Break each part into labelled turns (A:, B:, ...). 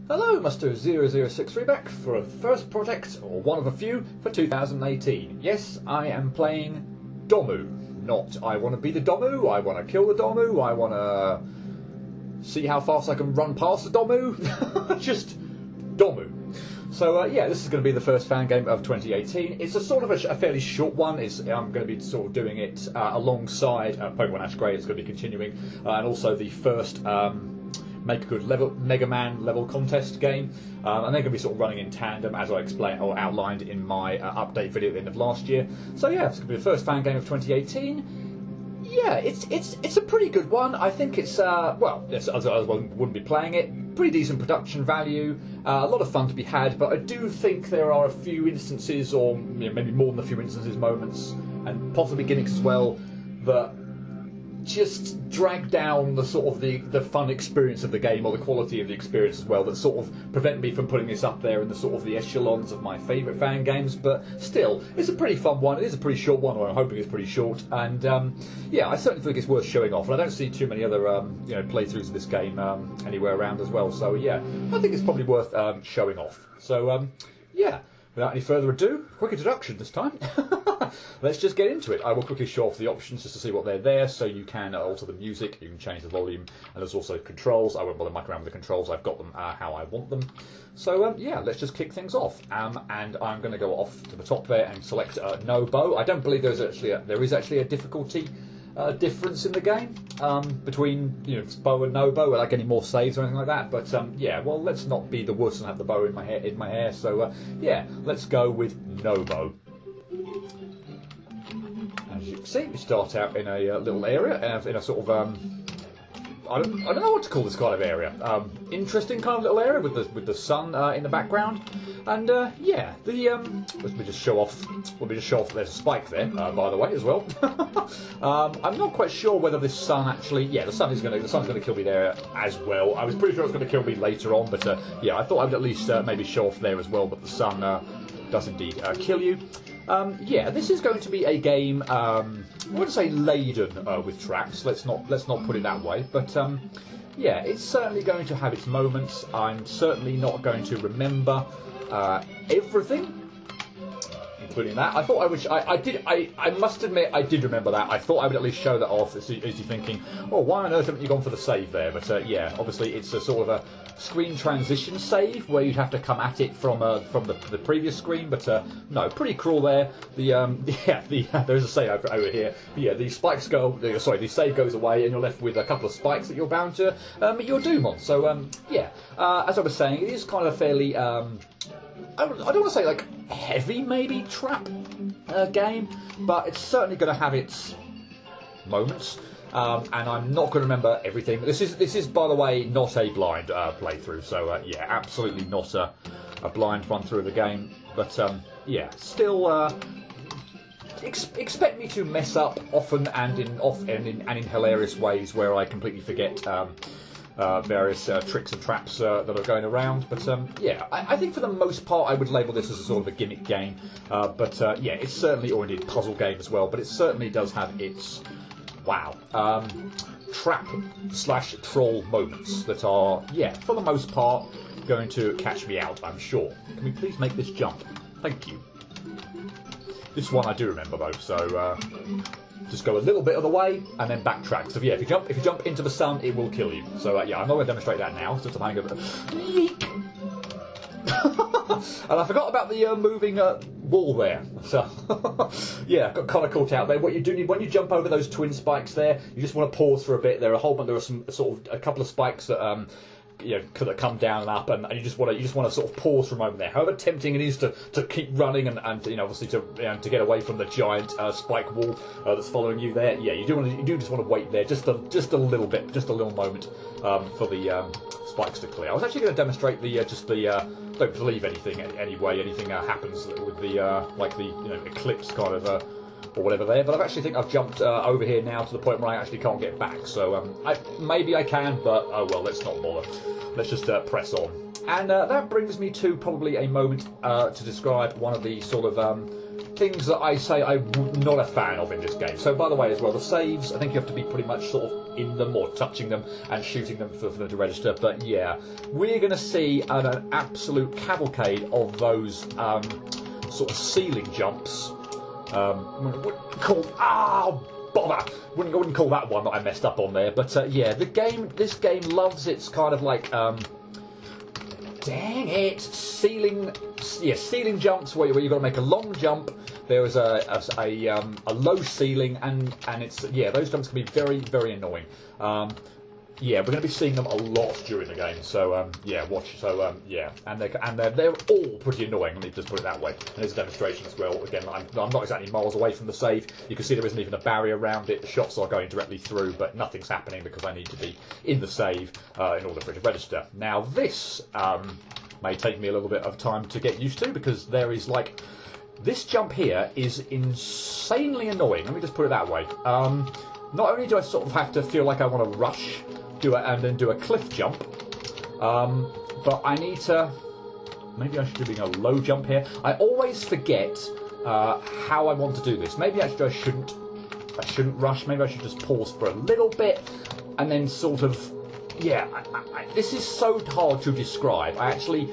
A: Hello, Mr. 0063 back for a first project, or one of a few, for 2018. Yes, I am playing Domu. Not I want to be the Domu, I want to kill the Domu, I want to see how fast I can run past the Domu. Just Domu. So yeah, this is going to be the first fan game of 2018. It's a sort of a fairly short one. I'm going to be sort of doing it alongside Pokemon Ash Grey. It's going to be continuing, and also the first Make a Good level Mega Man level contest game, and they're going to be sort of running in tandem, as I explained or outlined in my update video at the end of last year. So yeah, it's going to be the first fan game of 2018. Yeah, it's a pretty good one. I think it's well, as I wouldn't be playing it. Pretty decent production value, a lot of fun to be had, but I do think there are a few instances, or maybe more than a few instances, moments, and possibly gimmicks as well, that just drag down the sort of the fun experience of the game, or the quality of the experience as well, that sort of prevent me from putting this up there in the sort of the echelons of my favourite fan games. But still, it's a pretty fun one. It is a pretty short one, or I'm hoping it's pretty short, and yeah, I certainly think it's worth showing off, and I don't see too many other playthroughs of this game anywhere around as well. So yeah, I think it's probably worth showing off. So yeah, without any further ado, quick introduction this time. Let's just get into it. I will quickly show off the options just to see what they're there. So you can alter the music, you can change the volume, and there's also controls. I won't bother mucking around with the controls. I've got them how I want them. So yeah, let's just kick things off. And I'm going to go off to the top there and select no bow. I don't believe there is actually a difficulty difference in the game between bow and no bow, like any more saves or anything like that. But yeah, well, let's not be the wuss and have the bow in my hair. So yeah, let's go with no bow. As you can see, we start out in a little area, in a sort of I don't know what to call this kind of area. Interesting kind of little area with the sun in the background, and yeah, let me just show off. There's a spike there, by the way, as well. I'm not quite sure whether this sun actually. Yeah, the sun's going to kill me there as well. I was pretty sure it was going to kill me later on, but yeah, I thought I would at least maybe show off there as well. But the sun does indeed kill you. Yeah, this is going to be a game. I wouldn't say laden with traps. Let's not put it that way. But yeah, it's certainly going to have its moments. I'm certainly not going to remember everything, including that. I thought I would. I must admit, I did remember that. I thought I would at least show that off. As you're thinking, oh, why on earth haven't you gone for the save there? But yeah, obviously it's a sort of a screen transition save where you'd have to come at it from the previous screen. But no, pretty cruel there. There is a save over here. But yeah, the spikes go. Sorry, the save goes away, and you're left with a couple of spikes that you're bound to meet your doom on. So yeah, as I was saying, it is kind of a fairly I don't want to say like heavy maybe trap game, but it's certainly going to have its moments. And I'm not going to remember everything. This is, by the way, not a blind playthrough. So yeah, absolutely not a blind run through of the game. But yeah, still expect me to mess up often and in hilarious ways where I completely forget various tricks and traps that are going around. But yeah, I think for the most part I would label this as a sort of a gimmick game. But yeah, it's certainly, or indeed puzzle game as well. But it certainly does have its trap/troll moments that are, yeah, for the most part, going to catch me out, I'm sure. Can we please make this jump? Thank you. This one I do remember though, so just go a little bit of the way and then backtrack. So yeah, if you jump into the sun, it will kill you. So yeah, I'm not going to demonstrate that now. It's just a hang of yeek. And I forgot about the moving wall there. So yeah, got kind of caught out there. What you do need when you jump over those twin spikes there, you just want to pause for a bit. There are some sort of a couple of spikes that that come down and up, and you just want to sort of pause for a moment there. However tempting it is to keep running and obviously to get away from the giant spike wall that's following you there. Yeah, you do just want to wait there just a little bit, just a little moment for the spikes to clear. I was actually going to demonstrate the don't believe anything anyway. Anything happens with the eclipse kind of or whatever there, but I've jumped over here now to the point where I actually can't get back. So maybe I can, but oh well, let's not bother. Let's just press on. And that brings me to probably a moment to describe one of the sort of things that I say I'm not a fan of in this game. So, by the way, as well, the saves, I think you have to be pretty much sort of in them or touching them and shooting them for them to register. But yeah, we're going to see an absolute cavalcade of those sort of ceiling jumps. Wouldn't call that one that I messed up on there. But yeah, this game loves its kind of like dang it, ceiling jumps where you've got to make a long jump. There is a low ceiling, and it's those jumps can be very, very annoying. Yeah, we're going to be seeing them a lot during the game. So yeah, watch. So yeah, and they're all pretty annoying. Let me just put it that way. And there's a demonstration as well. Again, I'm not exactly miles away from the save. You can see there isn't even a barrier around it. The shots are going directly through, but nothing's happening because I need to be in the save in order for it to register. Now this may take me a little bit of time to get used to, because there is like this jump here is insanely annoying. Let me just put it that way. Not only do I sort of have to feel like I want to rush, and then do a cliff jump, but I need to. Maybe I should be doing a low jump here. I always forget how I want to do this. Maybe actually I shouldn't rush. Maybe I should just pause for a little bit, and then sort of. Yeah, this is so hard to describe. I actually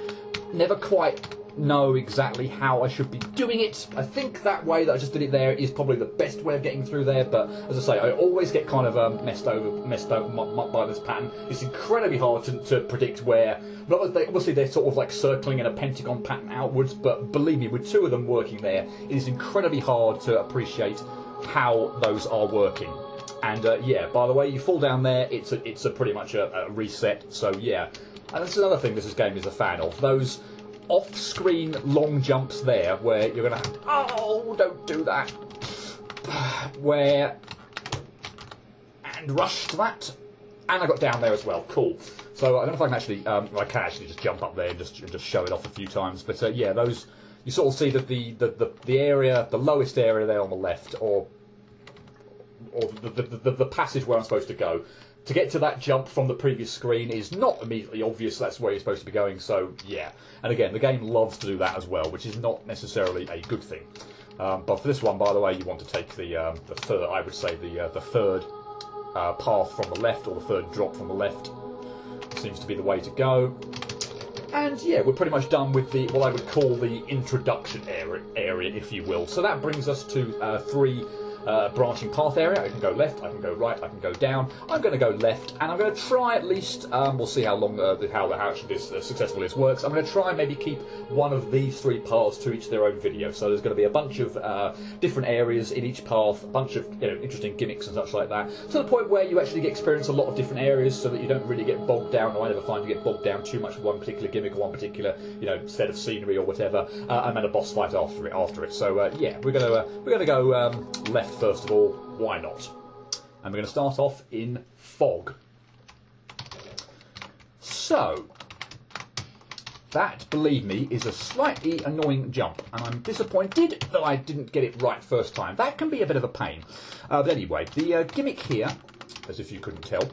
A: never quite know exactly how I should be doing it. I think that way that I just did it there is probably the best way of getting through there, but as I say, I always get kind of messed up by this pattern. It's incredibly hard to predict where. Obviously they're sort of like circling in a pentagon pattern outwards, but believe me, with two of them working there, it is incredibly hard to appreciate how those are working. And yeah, by the way, you fall down there, it's a pretty much a reset. So yeah, and that's another thing this game is a fan of. Those off-screen long jumps there, where you're going to have to, oh, don't do that. And rush to that. And I got down there as well. Cool. So I don't know if I can actually, I can actually just jump up there and just show it off a few times. But yeah, those, you sort of see that the area, the lowest area there on the left, or the passage where I'm supposed to go. To get to that jump from the previous screen is not immediately obvious that's where you're supposed to be going, so yeah. And again, the game loves to do that as well, which is not necessarily a good thing. But for this one, by the way, you want to take the third, I would say the third path from the left, or the third drop from the left. Seems to be the way to go. And yeah, we're pretty much done with the what I would call the introduction area, if you will. So that brings us to three branching path area. I can go left, I can go right, I can go down. I'm going to go left, and I'm going to try at least. We'll see how long how actually this successful this works. I'm going to try and maybe keep one of these three paths to each their own video. So there's going to be a bunch of different areas in each path, a bunch of interesting gimmicks and such like that, to the point where you actually experience a lot of different areas, so that you don't really get bogged down. Or I never find you get bogged down too much with one particular gimmick or one particular set of scenery or whatever, and then a boss fight after it. So yeah, we're gonna go left first of all. Why not? And we're going to start off in fog. So that, believe me, is a slightly annoying jump, and I'm disappointed that I didn't get it right first time. That can be a bit of a pain. But anyway, the gimmick here, as if you couldn't tell,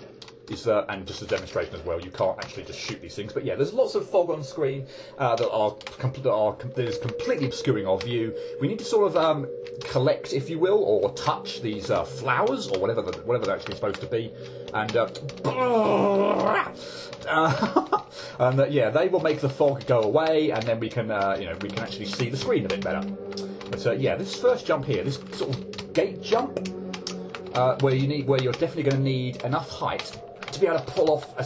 A: is and just a demonstration as well. You can't actually just shoot these things, but yeah, there's lots of fog on screen that is completely obscuring our view. We need to sort of collect, if you will, or touch these flowers or whatever they're actually supposed to be, and and yeah, they will make the fog go away, and then we can we can actually see the screen a bit better. But yeah, this first jump here, this sort of gate jump, where you're definitely going to need enough height to be able to pull off a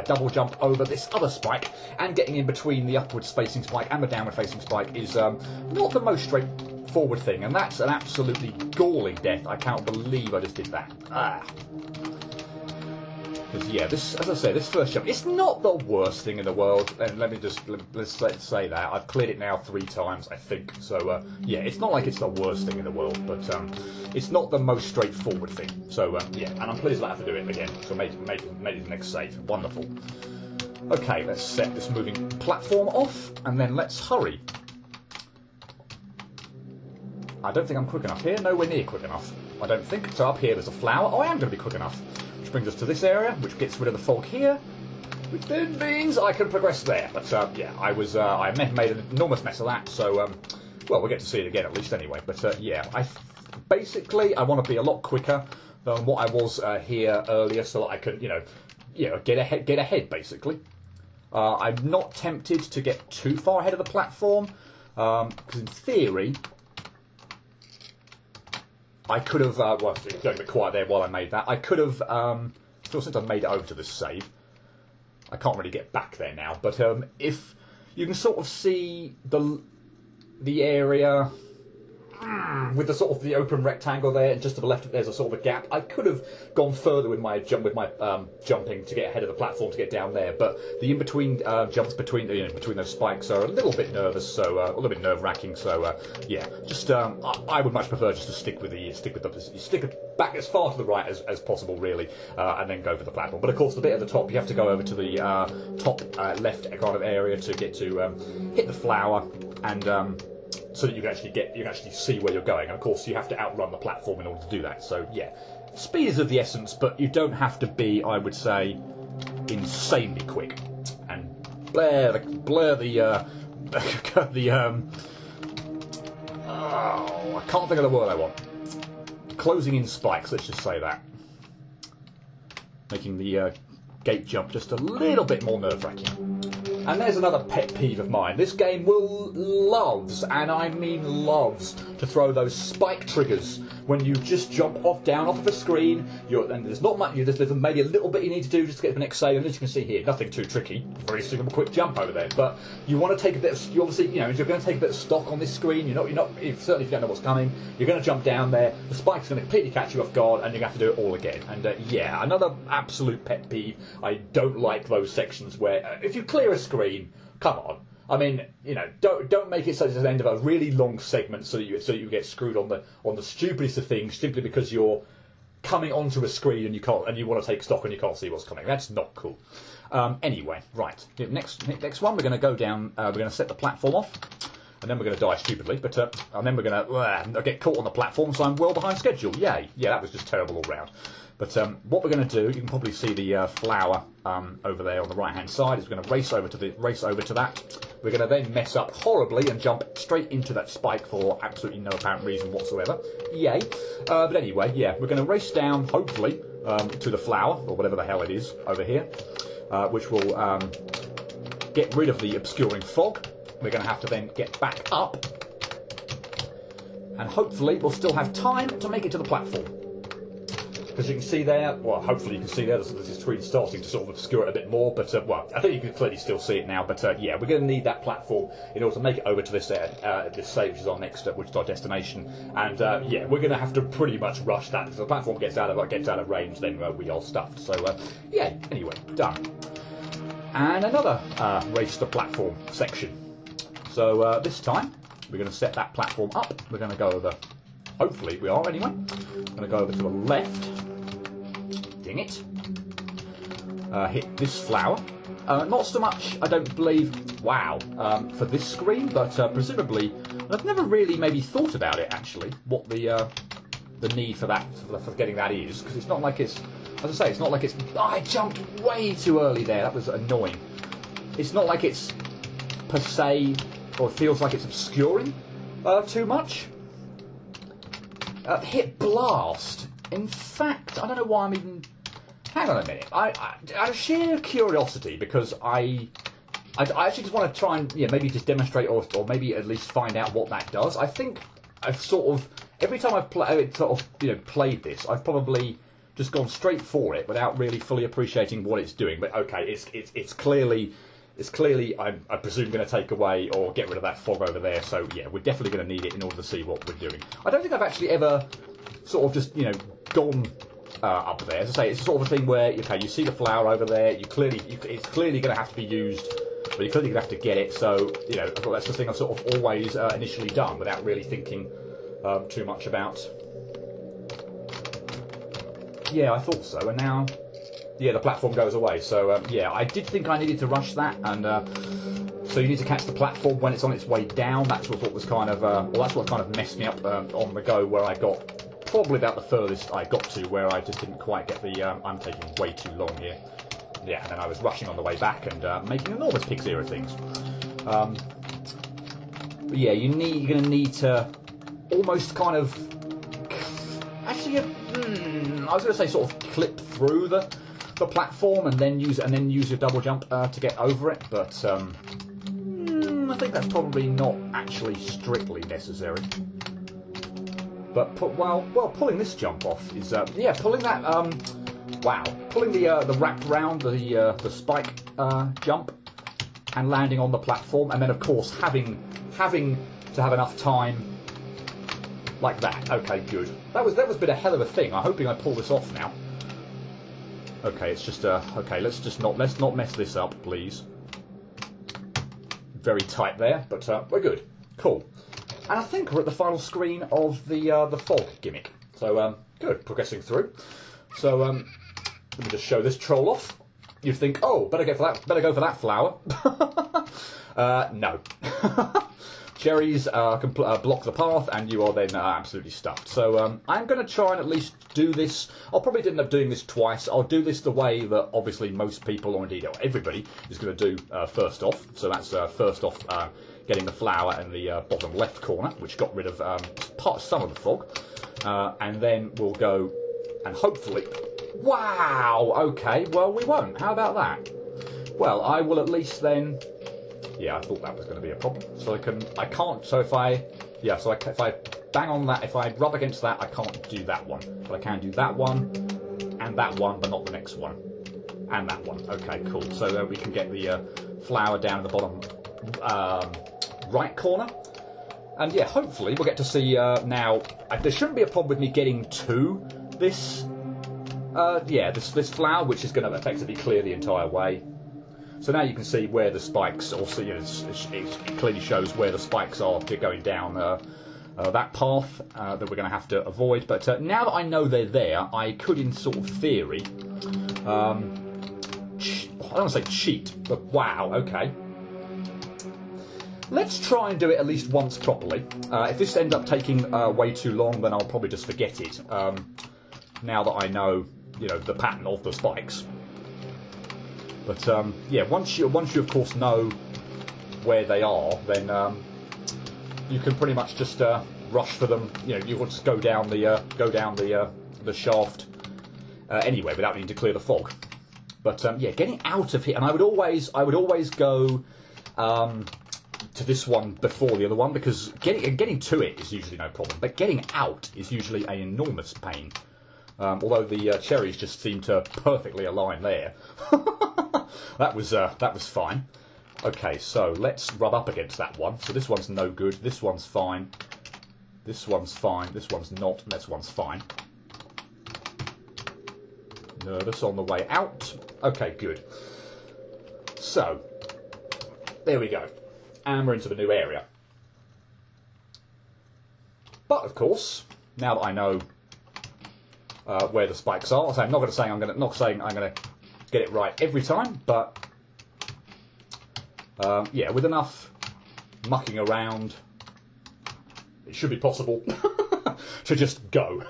A: double jump over this other spike, and getting in between the upwards facing spike and the downward facing spike is not the most straightforward thing, and that's an absolutely galling death. I can't believe I just did that. Because yeah, as I say, this first jump, it's not the worst thing in the world, and let's say that. I've cleared it now 3 times, I think, so yeah, it's not like it's the worst thing in the world, but it's not the most straightforward thing, so yeah, and I'm pleased that I have to do it again, so made it the next save. Wonderful. Okay, let's set this moving platform off, and then let's hurry. I don't think I'm quick enough here, nowhere near quick enough, I don't think. So up here there's a flower. Oh, I am going to be quick enough. Which brings us to this area, which gets rid of the fog here, which then means I can progress there. But yeah, I made an enormous mess of that, so Well, we'll get to see it again at least anyway. But yeah, basically I want to be a lot quicker than what I was here earlier, so that I could, get ahead basically. I'm not tempted to get too far ahead of the platform, because in theory I could have, well, going a bit quiet there while I made that, I could have, still since I've made it over to this save, I can't really get back there now, but if you can sort of see the area with the sort of the open rectangle there, and just to the left there's a sort of a gap. I could have gone further with my jumping to get ahead of the platform to get down there, but the in between jumps between those spikes are a little bit nervous, so a little bit nerve wracking. So yeah, just I would much prefer just to stick it back as far to the right as possible, really, and then go for the platform. But of course, the bit at the top, you have to go over to the top left kind of area to get to hit the flower and. So that you can actually see where you're going, and of course you have to outrun the platform in order to do that. So yeah, speed is of the essence, but you don't have to be, I would say, insanely quick. And blur the I can't think of the word I want. Closing in spikes. Let's just say that, making the gate jump just a little bit more nerve-wracking. And there's another pet peeve of mine. This game loves, and I mean loves, to throw those spike triggers when you just jump down off of a screen. And there's not much. There's maybe a little bit you need to do just to get to the next save. And as you can see here, nothing too tricky. Very simple, quick jump over there. But you want to take a bit of. You obviously, you're going to take a bit of stock on this screen. You're not. Certainly, if you don't know what's coming, you're going to jump down there. The spike's going to completely catch you off guard, and you're going to have to do it all again. And yeah, another absolute pet peeve. I don't like those sections where if you clear a screen. Come on, I mean, don't make it such as the end of a really long segment so that you get screwed on the stupidest of things simply because you're coming onto a screen and you want to take stock and you can't see what's coming. That's not cool. Anyway, right. Next one, we're going to go down. We're going to set the platform off, and then we're going to die stupidly. But and then we're going to get caught on the platform, so I'm well behind schedule. Yay! Yeah, that was just terrible all round. But what we're going to do, you can probably see the flower over there on the right-hand side. Is we're going to race over to that. We're going to then mess up horribly and jump straight into that spike for absolutely no apparent reason whatsoever. Yay! But anyway, yeah, we're going to race down, hopefully, to the flower or whatever the hell it is over here, which will get rid of the obscuring fog. We're going to have to then get back up, and hopefully we'll still have time to make it to the platform. As you can see there, well, hopefully you can see there, there's this screen starting to sort of obscure it a bit more, but, well, I think you can clearly still see it now, but, yeah, we're going to need that platform in order to make it over to this save, which is our next, which is our destination, and, yeah, we're going to have to pretty much rush that. If the platform gets out of range, then we are stuffed, so, yeah, anyway, done. And another race to platform section. So, this time, we're going to set that platform up. We're going to go over, hopefully we are anyway, we're going to go over to the left. Ding it. Hit this flower. Not so much, I don't believe, wow, for this screen, but presumably, I've never really maybe thought about it actually, what the need for that, for getting that is, because it's not like it's, as I say, it's not like it's, I jumped way too early there, that was annoying. It's not like it's per se, or feels like it's obscuring too much. Hit blast. In fact, I don't know why I'm even... Hang on a minute. Out of sheer curiosity, because I actually just want to try and maybe just demonstrate or maybe at least find out what that does. I think I've sort of every time I've played this, I've probably just gone straight for it without really fully appreciating what it's doing. But okay, it's clearly I presume going to take away or get rid of that fog over there. So yeah, we're definitely going to need it in order to see what we're doing. I don't think I've actually ever sort of just gone up there. As I say, it's sort of a thing where okay, you see the flower over there. It's clearly going to have to be used, but you're clearly going to have to get it. So I thought that's the thing I've sort of always initially done without really thinking too much about. Yeah, I thought so, and now. Yeah, the platform goes away. So yeah, I did think I needed to rush that, and so you need to catch the platform when it's on its way down. That's what was kind of, well, that's what kind of messed me up on the go, where I got probably about the furthest I got to, where I just didn't quite get the. I'm taking way too long here. Yeah, and then I was rushing on the way back and making enormous pig's ear of things. But yeah, you're going to need to almost kind of... Actually, I was going to say sort of clip through the platform and then use your double jump to get over it, but I think that's probably not actually strictly necessary. But pulling this jump off is yeah, pulling that pulling the wrap round the spike jump and landing on the platform, and then of course having to have enough time like that. Okay, good. That was a bit a hell of a thing. I'm hoping I pull this off now. Okay, it's just okay. Let's not mess this up, please. Very tight there, but we're good. Cool. And I think we're at the final screen of the fog gimmick. So good, progressing through. So let me just show this troll off. You'd think, oh, better go for that flower. No. Cherries can block the path, and you are then absolutely stuffed. So I'm going to try and at least do this. I'll probably end up doing this twice. I'll do this the way that obviously most people, or indeed everybody, is going to do first off. So that's first off getting the flower in the bottom left corner, which got rid of some of the fog. And then we'll go and hopefully... Wow! Okay, well we won't. How about that? Well, I will at least then... Yeah, I thought that was going to be a problem. So I can't. So if I bang on that, if I rub against that, I can't do that one. But I can do that one and that one, but not the next one. And that one. Okay, cool. So we can get the flower down in the bottom right corner. And yeah, hopefully we'll get to see now. There shouldn't be a problem with me getting to this. This flower, which is going to effectively clear the entire way. So now you can see where the spikes, also, you know, it clearly shows where the spikes are going down that path that we're going to have to avoid. But now that I know they're there, I could, in sort of theory, I don't want to say cheat, but wow, okay. Let's try and do it at least once properly. If this ends up taking way too long, then I'll probably just forget it. Now that I know, you know, the pattern of the spikes. But yeah, once you of course know where they are, then you can pretty much just rush for them. You know, you will just go down the shaft anyway without needing to clear the fog. But yeah, getting out of here, and I would always go to this one before the other one, because getting to it is usually no problem, but getting out is usually an enormous pain. Although the cherries just seem to perfectly align there. That was fine. Okay, so let's rub up against that one. So this one's no good. This one's fine. This one's fine. This one's not. And this one's fine. Nervous on the way out. Okay, good. So there we go. And we're into the new area. But of course, now that I know where the spikes are, so I'm not saying I'm going to get it right every time, but yeah, with enough mucking around, it should be possible to just go.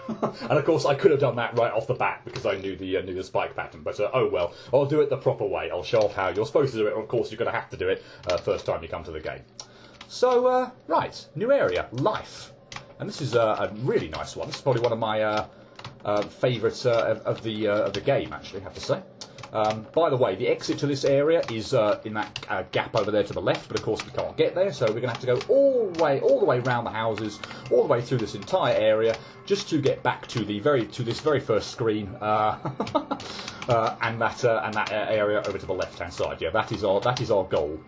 A: And of course, I could have done that right off the bat because I knew the spike pattern. But oh well, I'll do it the proper way. I'll show off how you're supposed to do it. And of course, you're going to have to do it first time you come to the game. So right, new area, life, and this is a really nice one. This is probably one of my favourites of the game, actually, I have to say. By the way, the exit to this area is in that gap over there to the left, but of course we can't get there, so we're going to have to go all the way around the houses, all the way through this entire area, just to get back to this very first screen, and that area over to the left-hand side. Yeah, that is our goal.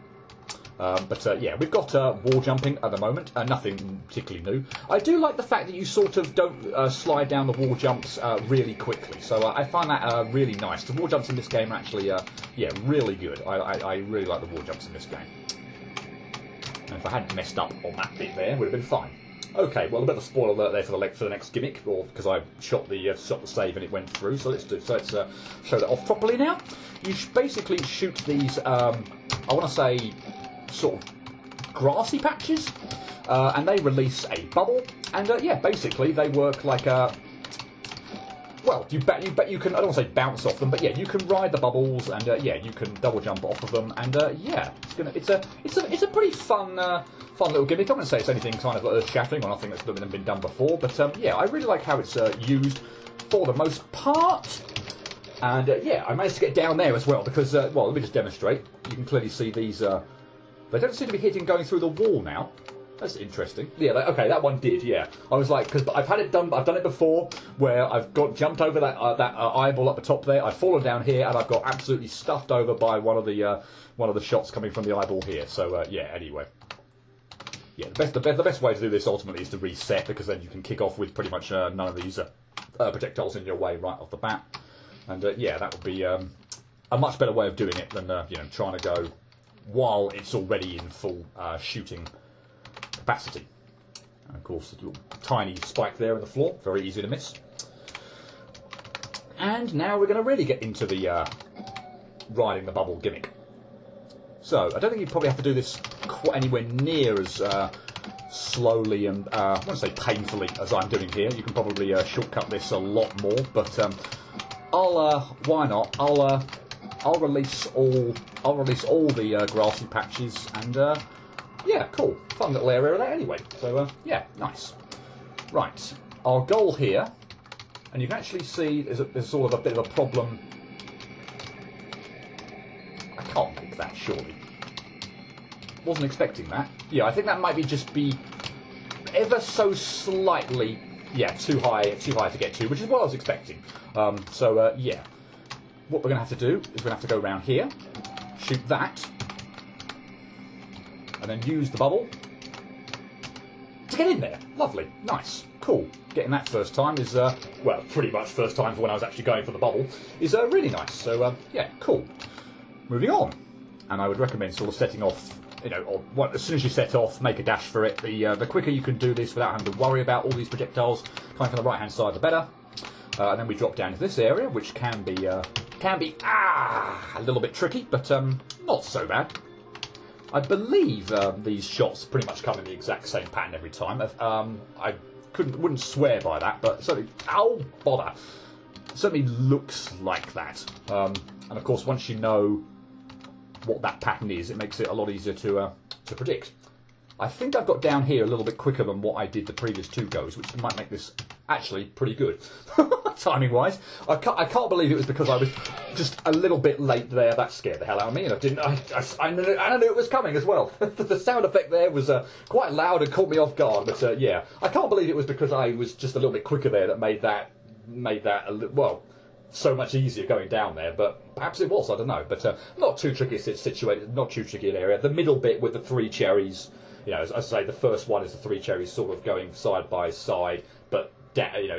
A: But yeah, we've got wall jumping at the moment, nothing particularly new. I do like the fact that you sort of don't slide down the wall jumps really quickly, so I find that really nice. The wall jumps in this game are actually, yeah, really good. I really like the wall jumps in this game. And if I hadn't messed up on that bit there, it would have been fine. Okay, well, a bit of a spoiler alert there for the next gimmick, or because I shot the save and it went through. So let's show that off properly now. You basically shoot these. I want to say, sort of grassy patches, and they release a bubble, and yeah, basically they work like well, you bet you can. I don't want to say bounce off them, but yeah, you can ride the bubbles, and yeah, you can double jump off of them, and yeah, it's a pretty fun little gimmick. I wouldn't say it's anything kind of earth shattering or nothing that's been done before, but yeah, I really like how it's used for the most part. And yeah, I managed to get down there as well because well, let me just demonstrate. You can clearly see these. They don't seem to be hitting going through the wall now. That's interesting. Yeah, okay, that one did. Yeah, I was like, because I've had it done. I've done it before, where I've jumped over that eyeball up the top there. I've fallen down here, and I've got absolutely stuffed over by one of the shots coming from the eyeball here. So yeah. Anyway, yeah, the best way to do this ultimately is to reset, because then you can kick off with pretty much none of these projectiles in your way right off the bat. And yeah, that would be a much better way of doing it than you know, trying to go while it's already in full shooting capacity. And of course, a little tiny spike there in the floor, very easy to miss. And now we're going to really get into the riding the bubble gimmick. So I don't think you probably have to do this quite anywhere near as slowly and I won't say painfully as I'm doing here. You can probably shortcut this a lot more, but why not? I'll release all the grassy patches, and yeah, cool, fun little area of that anyway. So yeah, nice. Right, our goal here, and you can actually see there's sort of a bit of a problem. I can't pick that, surely. Wasn't expecting that. Yeah, I think that might just be ever so slightly, yeah, too high to get to, which is what I was expecting. So yeah, what we're going to have to do is we're going to have to go around here, shoot that, and then use the bubble to get in there. Lovely, nice, cool. Getting that first time is, well, pretty much first time for when I was actually going for the bubble, is really nice. So yeah, cool. Moving on, and I would recommend sort of setting off, you know, or as soon as you set off, make a dash for it. The quicker you can do this without having to worry about all these projectiles coming from the right-hand side, the better. And then we drop down to this area, which can be a little bit tricky, but not so bad. I believe these shots pretty much come in the exact same pattern every time. I wouldn't swear by that, but certainly, oh bother, it certainly looks like that. And of course, once you know what that pattern is, it makes it a lot easier to predict. I think I've got down here a little bit quicker than what I did the previous two goes, which might make this actually pretty good, timing-wise. I can't believe it was because I was just a little bit late there. That scared the hell out of me, and I knew it was coming as well. The sound effect there was quite loud and caught me off guard. But yeah, I can't believe it was because I was just a little bit quicker there that made that well, so much easier going down there. But perhaps it was, I don't know. But not too tricky situated, not too tricky an area. The middle bit with the three cherries, you know, as I say, the first one is the three cherries sort of going side by side, but you know,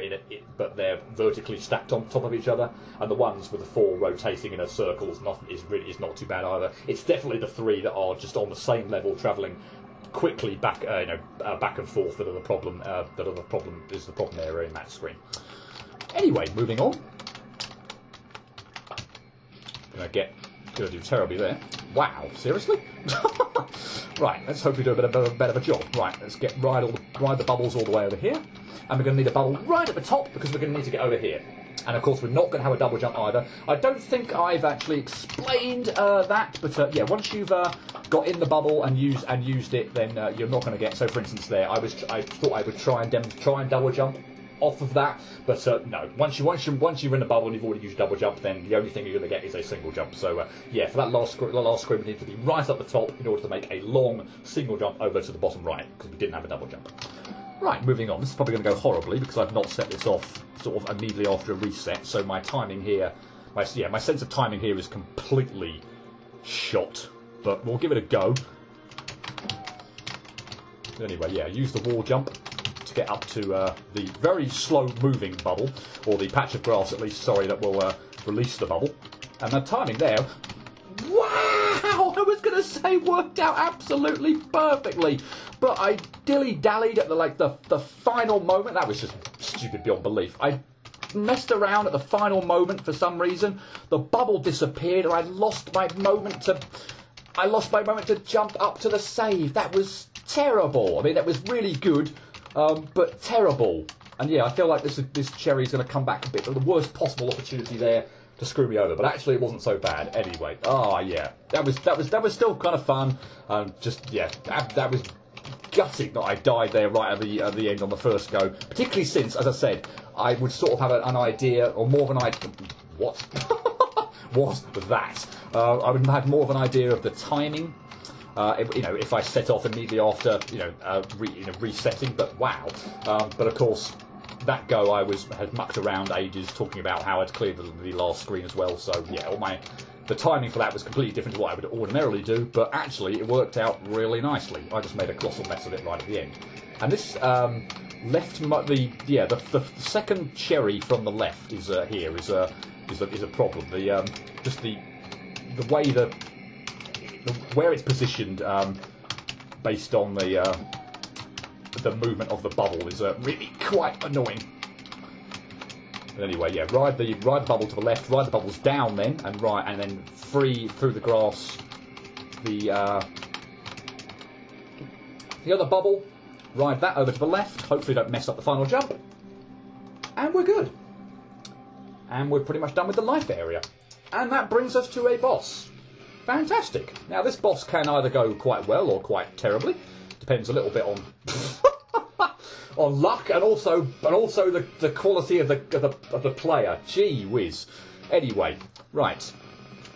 A: but they're vertically stacked on top of each other, and the ones with the four rotating in a circle is not too bad either. It's definitely the three that are just on the same level, travelling quickly back, back and forth that are the problem. Is the problem area in that screen. Anyway, moving on. Gonna do terribly there. Wow, seriously? Right, let's hope we do a better of a job. Right, let's ride the bubbles all the way over here. And we're going to need a bubble right at the top because we're going to need to get over here. And of course, we're not going to have a double jump either. I don't think I've actually explained that, but yeah, once you've got in the bubble and used it, then you're not going to get. So, for instance, there, I thought I would try and double jump off of that, but no. Once you're in the bubble and you've already used double jump, then the only thing you're going to get is a single jump. So yeah, for that last screen, we need to be right up the top in order to make a long single jump over to the bottom right because we didn't have a double jump. Right, moving on. This is probably going to go horribly because I've not set this off sort of immediately after a reset. So my timing here, my sense of timing here is completely shot. But we'll give it a go. Anyway, yeah, use the wall jump to get up to the very slow-moving bubble, or the patch of grass, at least. Sorry, that will release the bubble. And the timing there. Wow! I was going to say worked out absolutely perfectly, but I dilly-dallied at the final moment. That was just stupid beyond belief. I messed around at the final moment for some reason. The bubble disappeared, and I lost my moment to jump up to the save. That was terrible. I mean, that was really good, but terrible. And yeah, I feel like this cherry is going to come back a bit, but the worst possible opportunity there to screw me over. But actually, it wasn't so bad anyway. Oh yeah, that was still kind of fun. Just yeah, that was gutting that I died there right at the end on the first go. Particularly since, as I said, I would sort of have an idea, or more of an idea. What was that? I would have had more of an idea of the timing. If I set off immediately after, resetting. But wow. But of course, that go I had mucked around ages talking about how I'd cleared the last screen as well. So yeah, the timing for that was completely different to what I would ordinarily do. But actually, it worked out really nicely. I just made a colossal mess of it right at the end. And this left the second cherry from the left is a problem. The way where it's positioned, based on the movement of the bubble, is really quite annoying. But anyway, yeah, ride the bubble to the left, ride the bubbles down then, and then free through the grass the other bubble. Ride that over to the left. Hopefully, don't mess up the final jump, and we're good. And we're pretty much done with the life area, and that brings us to a boss. Fantastic. Now this boss can either go quite well or quite terribly. Depends a little bit on on luck and also the quality of the player. Gee whiz. Anyway, right.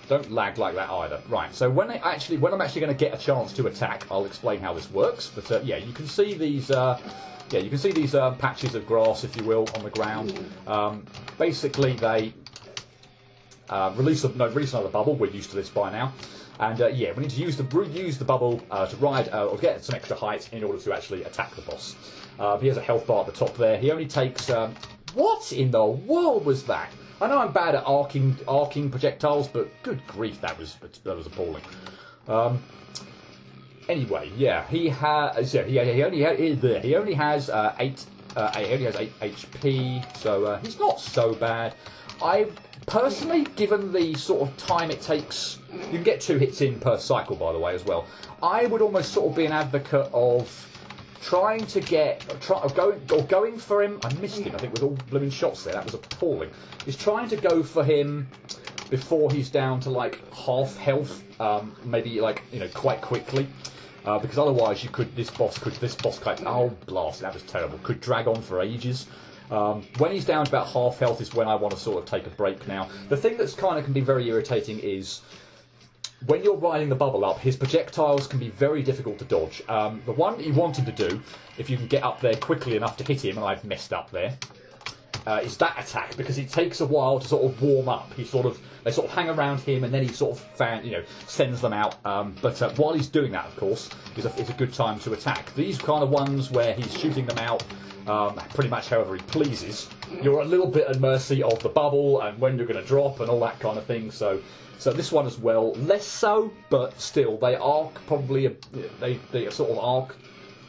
A: Don't lag like that either. Right. So when I'm actually going to get a chance to attack, I'll explain how this works. But yeah, you can see these. You can see these patches of grass, if you will, on the ground. Basically, they release another bubble. We're used to this by now. And yeah, we need to use the bubble to ride or get some extra height in order to actually attack the boss. He has a health bar at the top there. He only takes... what in the world was that? I know I'm bad at arcing projectiles, but good grief, that was appalling. Anyway, yeah, he only has 8 HP, so he's not so bad. I personally, given the sort of time it takes, you can get 2 hits in per cycle, by the way, as well. I would almost sort of be an advocate of trying to going for him. I missed him, I think, with all blooming shots there. That was appalling. Is trying to go for him before he's down to like half health, maybe quite quickly. Because otherwise, this boss oh blast, that was terrible. Could drag on for ages. When he's down to about half health is when I want to sort of take a break now. The thing that's can be very irritating is when you're riding the bubble up, his projectiles can be very difficult to dodge. The one you want him to do, if you can get up there quickly enough to hit him, and I've messed up there, is that attack, because it takes a while to sort of warm up. They sort of hang around him, and then he sort of sends them out. But while he's doing that, of course, is a good time to attack. These kind of ones where he's shooting them out pretty much however he pleases, you're a little bit at mercy of the bubble and when you're going to drop and all that kind of thing. So this one as well, less so, but still they arc probably they sort of arc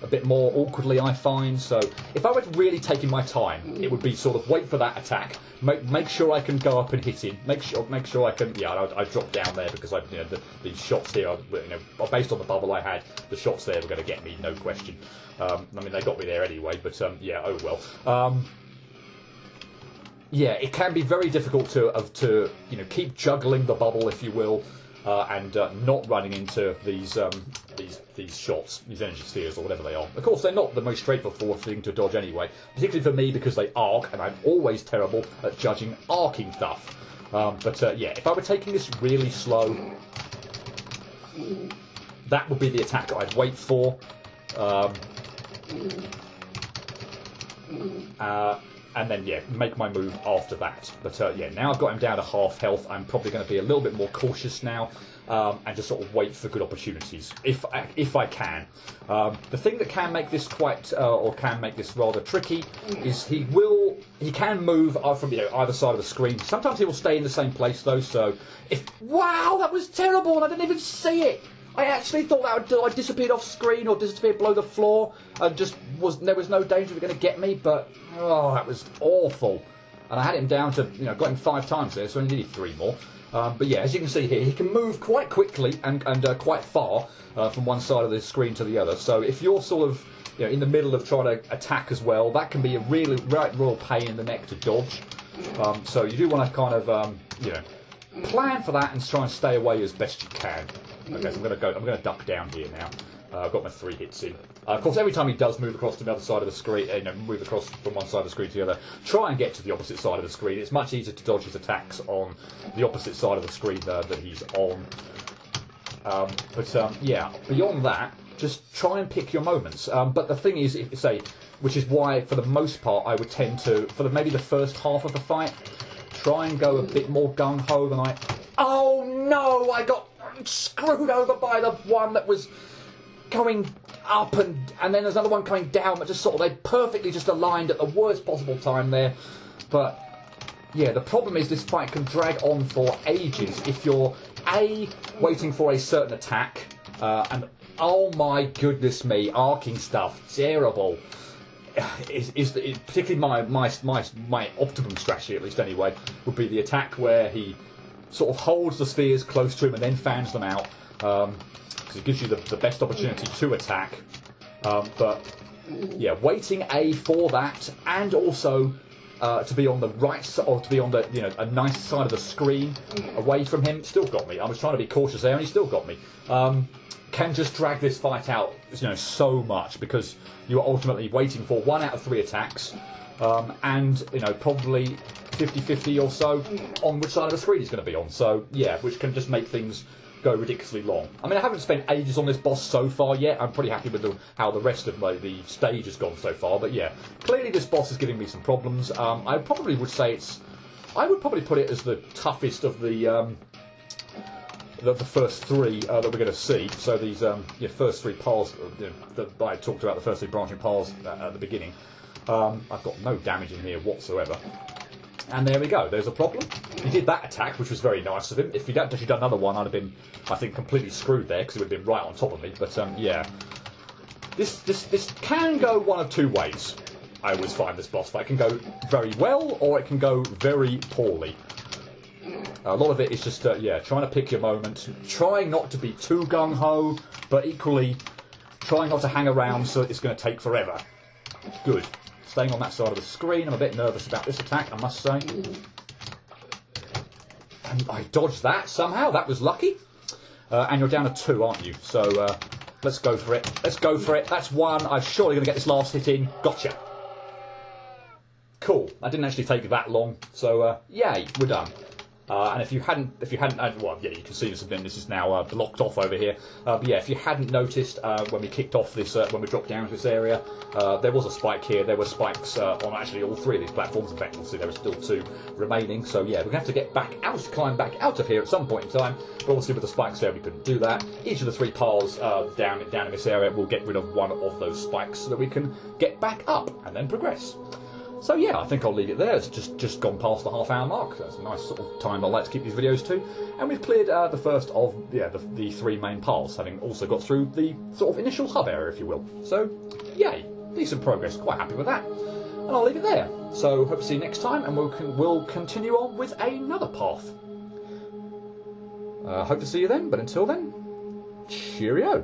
A: a bit more awkwardly, I find. So if I were really taking my time, it would be sort of wait for that attack, make sure I can go up and hit him, make sure I can. Yeah, I dropped down there because the shots here are, based on the bubble I had, the shots there were going to get me, no question. I mean, they got me there anyway, but yeah, oh well. Yeah, it can be very difficult to keep juggling the bubble, if you will, and not running into these shots, these energy spheres or whatever they are. Of course, they're not the most straightforward thing to dodge anyway, particularly for me because they arc, and I'm always terrible at judging arcing stuff. But yeah, if I were taking this really slow, that would be the attack I'd wait for. And then, yeah, make my move after that. But, yeah, now I've got him down to half health, I'm probably going to be a little bit more cautious now, and just sort of wait for good opportunities, if I can. The thing that can make this can make this rather tricky, is he can move from either side of the screen. Sometimes he will stay in the same place, though, so wow, that was terrible, and I didn't even see it! I actually thought that I disappeared off screen or disappeared below the floor and there was no danger of it going to get me, but oh, that was awful. And I had him down to, got him 5 times there, so I only needed 3 more. But yeah, as you can see here, he can move quite quickly and quite far from one side of the screen to the other. So if you're sort of in the middle of trying to attack as well, that can be a real pain in the neck to dodge. So you do want to kind of plan for that and try and stay away as best you can. Okay, so I'm going to duck down here now. I've got my 3 hits in. Of course, every time he does move across to the other side of the screen, move across from one side of the screen to the other, try and get to the opposite side of the screen. It's much easier to dodge his attacks on the opposite side of the screen that he's on. Yeah, beyond that, just try and pick your moments. But the thing is, which is why, for the most part, I would tend to, maybe the first half of the fight, try and go a bit more gung-ho than I... Oh no, I got screwed over by the one that was going up, and then there's another one coming down, but just they perfectly just aligned at the worst possible time there. But yeah, the problem is this fight can drag on for ages if you're waiting for a certain attack, and oh my goodness me, arcing stuff, terrible. Is particularly my optimum strategy, at least anyway, would be the attack where he sort of holds the spheres close to him and then fans them out, because it gives you the best opportunity to attack. But yeah, waiting for that, and also to be on the right side, or to be on the a nice side of the screen away from him, still got me. I was trying to be cautious there, and he still got me. Can just drag this fight out, so much, because you are ultimately waiting for 1 out of 3 attacks, and probably 50-50 or so on which side of the screen he's going to be on. So yeah, which can just make things go ridiculously long. I mean, I haven't spent ages on this boss so far yet. I'm pretty happy with how the rest of the stage has gone so far. But yeah, clearly this boss is giving me some problems. I probably would say I would probably put it as the toughest of the first 3 that we're going to see. So these first 3 paths that I talked about, the first 3 branching paths at the beginning. I've got no damage in here whatsoever. And there we go, there's a problem. He did that attack, which was very nice of him. If he'd actually done another one, I'd have been, I think, completely screwed there, because he would have been right on top of me. But yeah, this can go one of 2 ways. I always find this boss fight. It can go very well, or it can go very poorly. A lot of it is just, trying to pick your moment, trying not to be too gung-ho, but equally trying not to hang around so it's going to take forever. Good. Staying on that side of the screen. I'm a bit nervous about this attack, I must say. And I dodged that somehow. That was lucky. And you're down to 2, aren't you? So let's go for it. Let's go for it. That's 1. I'm surely going to get this last hit in. Gotcha. Cool. That didn't actually take that long. So yay, we're done. And if you hadn't, well, yeah, you can see this again. This is now blocked off over here. But yeah, if you hadn't noticed when we kicked off this, when we dropped down to this area, there was a spike here. There were spikes on actually all 3 of these platforms. In fact, you'll see there are still 2 remaining. So yeah, we're gonna have to get back out, climb back out of here at some point in time. But obviously, with the spikes there, we couldn't do that. Each of the 3 paths down in this area will get rid of one of those spikes so that we can get back up and then progress. So yeah, I think I'll leave it there. It's just gone past the half-hour mark. That's a nice sort of time I like to keep these videos to. And we've cleared the first of the 3 main paths, having also got through the sort of initial hub area, if you will. So yay, decent progress. Quite happy with that. And I'll leave it there. So hope to see you next time, and we'll continue on with another path. Hope to see you then. But until then, cheerio.